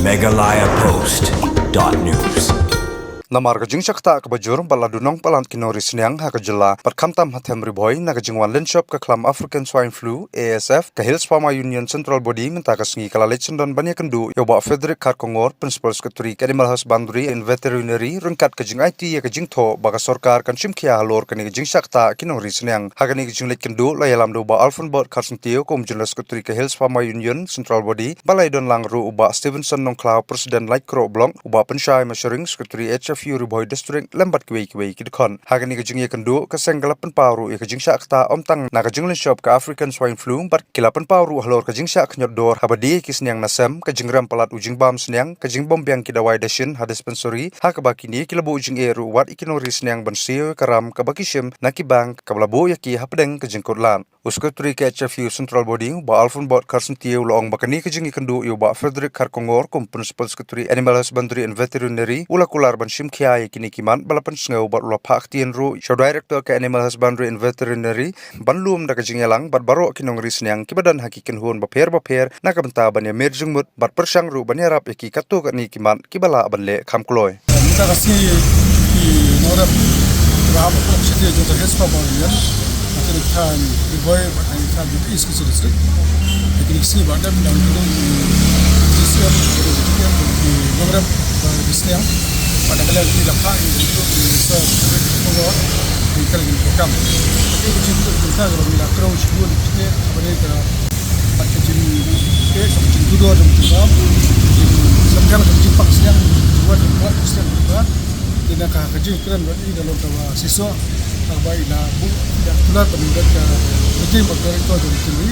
megalayapost.news. Namar kajing sakta kabajur baladunong palant kinori sinyang hakajela perkamtam hatem riboy nakajingwan lenshop ke klam African Swine Flu ASF ke Hills Farmer Union Central Body mentakas ngi kalalit sendon banyak kendu yoba Frederick Karkongor Principal Secretary Animal Husbandry and Veterinary rengkat kajing IT ya kajing tho baka sorkar kan simkia halor kani kajing sakta kinori sinyang hakani kajing lit kendu layalam do ba Alfenbert Karsentio kom General Secretary ke Hills Farmer Union Central Body balai don langru uba Stevenson Nongklau Presiden Light Crow Blong uba pensyai measuring Secretary HFU Riboy District lembat kwei kidkon hagani kajing ye kendu kesenggalapan paru ye kajing sakta omtang na kajing lenshop ke African Swine Flu bat kilapan paru halor kajing sak nyodor habadi kisnyang nasam kajing ram palat ujing bam senyang kajing bombyang kidawai dashin ha dispensary ha kabakini kilabu ujing eru wat ikinori senyang bensio karam kabakishim nakibang kablabu yaki hapdeng kajing kodlan Secretary ke HFU Central Body ba Alfenbert Karsentio loong bakani kajing ikendu yo ba Frederick Karkongor kom Principal Secretary Animal Husbandry and Veterinary ulakular ban shimkia kini kiman balapan sengau bat ula pak tien ru show director ke Animal Husbandry and Veterinary banlum da kajing yalang bat baro kinong risnyang kibadan hakikin hun baper nak benta ban ya merjungmut bat persang ru ban yarap yaki katu kani kiman kibala banle kamkloy kita kasih di norap berapa proxy itu terhadap pembangunan akan kan dibuat akan kan di east district jadi sini bandar dan sisi di norap di sini pada kali ini dapat itu bisa menguat di kali ini program tapi itu kita kalau kita terus buat kita mereka pakai jadi dua jam sampai jam pagi siang buat siang buat tidak kerja keren buat ini dalam tawa siswa terbaik na bu yang tular pendidikan ke kerja bakal itu ada di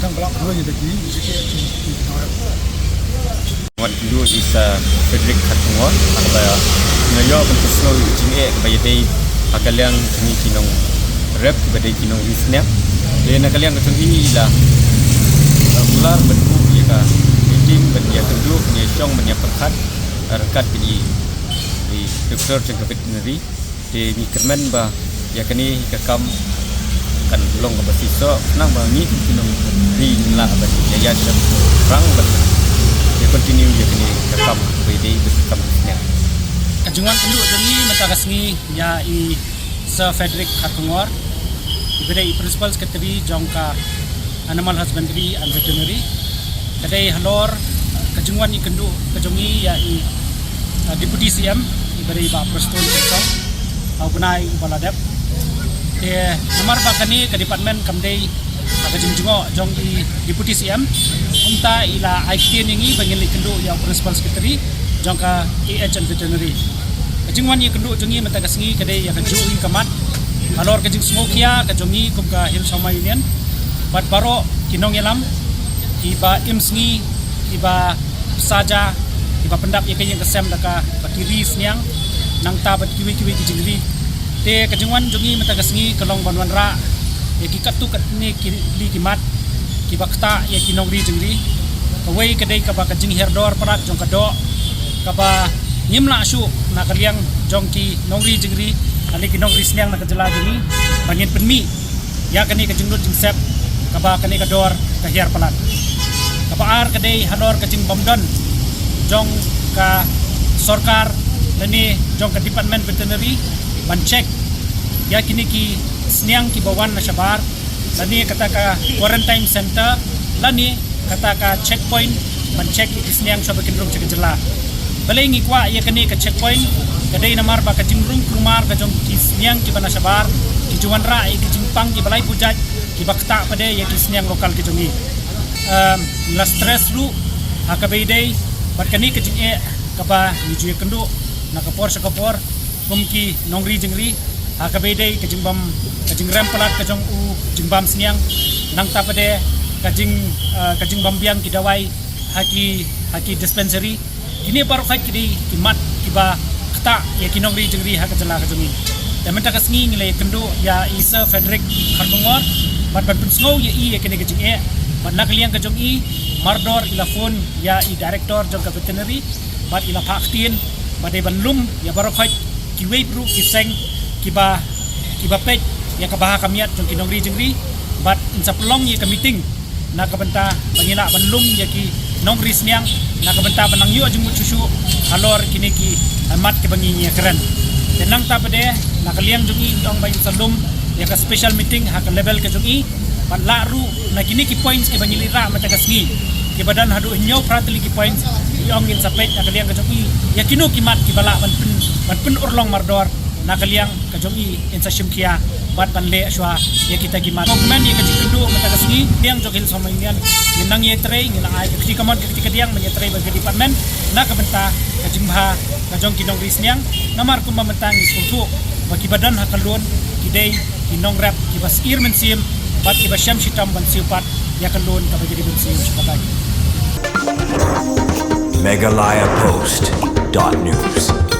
kan belak dua jadi jadi What you do is Frederick Karkongor akbaya ngayo bentuk snow jinge akbaya day akalyang kini kinong rep badai kinong isnya de nakalyang ketong ila ular bentuk ya ka meeting bania kenduk nya syong bania perkat rekat di doktor jeng veterinary de ni kermen ba ya kini kakam kan long ke basiso nang ba ni kinong ri la ba ya ya rang ba dia continue dia kini rekam BD rekam nya kajungan penduk demi mentagasngi ya i Sir Frederick Karkongor ibadai Principal Secretary jongka Animal Husbandry and Veterinary kadai halor kajungan i kenduk kajongi ya i Deputy CM ibadai ba Preston Song au benai baladep de nomor bakani ke department kamdei kajungo jong i Deputy CM umta ila IKT ningi bangili kendu ya Principal Secretary jongka AH and Veterinary kajingwan ye kendu jongi matagasngi kadai ya kajui kamat alor kajing smokia kajongi kumka Hills Farmer Union bat baro kinong yalam iba imsngi iba saja iba pendap ye kayeng kesem daka batiri snyang nang ta bat kiwi-kiwi kijingli te kajingwan jongi matagasngi kalong banwan ra ye kikatu katni kili kimat kibakta ya kinongri jengri kawai kadai kaba kajing herdor parat jong kado kaba nyimla asu na kaliang jong ki nongri jengri ali kinongri snyang na kajela jengi bangin penmi ya kani kajing lut jingsep kaba kani kador ka her palat kaba ar kadai hanor kajing bomdon jong ka sorkar dani jong ka department veterinary bancek ya kini ki snyang ki bawan na syabar lani kata ka quarantine center lani kata ka checkpoint mencek isniang coba kendrung cek jela balai ngikwa ya kini ke checkpoint kadai namar ba ka jingrung krumar ka jong isniang ki bana sabar ki juan ra ki jingpang ki balai pujat ki bakta pada ya isniang lokal ki jongi la stress lu akabai dai bat kani ke jing ka ba niju kendu na kapor sakapor kumki nongri jingri hakabedai kajing rem pelat kajong jingbam siniang nang tapade kajing bambiang kidawai haki dispensary ini baru hak kidi kimat kiba kata ya kinongri jengri hakajala kajongi damenta kasngi ngilai kendu ya Sir Frederick Karkongor bat pensngau ya i ya kini kajing bat nakliang kajong i mardor ila phone ya i director jongka veterinary bat ila paktin bat banlum ya baru hak kiwei bru kiseng kiba pek ya kabaha kamiat jong kinongri jengri bat insa pelong ya ke meeting na kabenta bangila banlum ya ki nongri sniang nakabenta banang yu ajung mucusu halor kini ki amat ke banginya keren tenang ta pede nakaliang jungi ong bayin salum ya ka special meeting ha ka level ke jungi pan laru na kini ki points ke bangilira mata kasngi ke badan hadu nyau pratli ki points ong in sapet nakaliang ke jungi ya kinu ki mat ki bala ban pen urlong mardor nakaliang ke jungi in sa shimkia bat ban le shwa ya kita gi mat dokumen ya ka jikundu mata kasngi yang jogil sama inian minang ye tre ngilang ai ki kamot ki kadiang menyetre bagi department na kabenta ka jimbha ka jong kinong risniang namar kum mamentang isutu bagi badan hakalun kidai kinong rap ki bas irmen sim bat ki basyam shitam ban siupat ya kalun ka bagi bensim sipatai Meghalaya Post.news.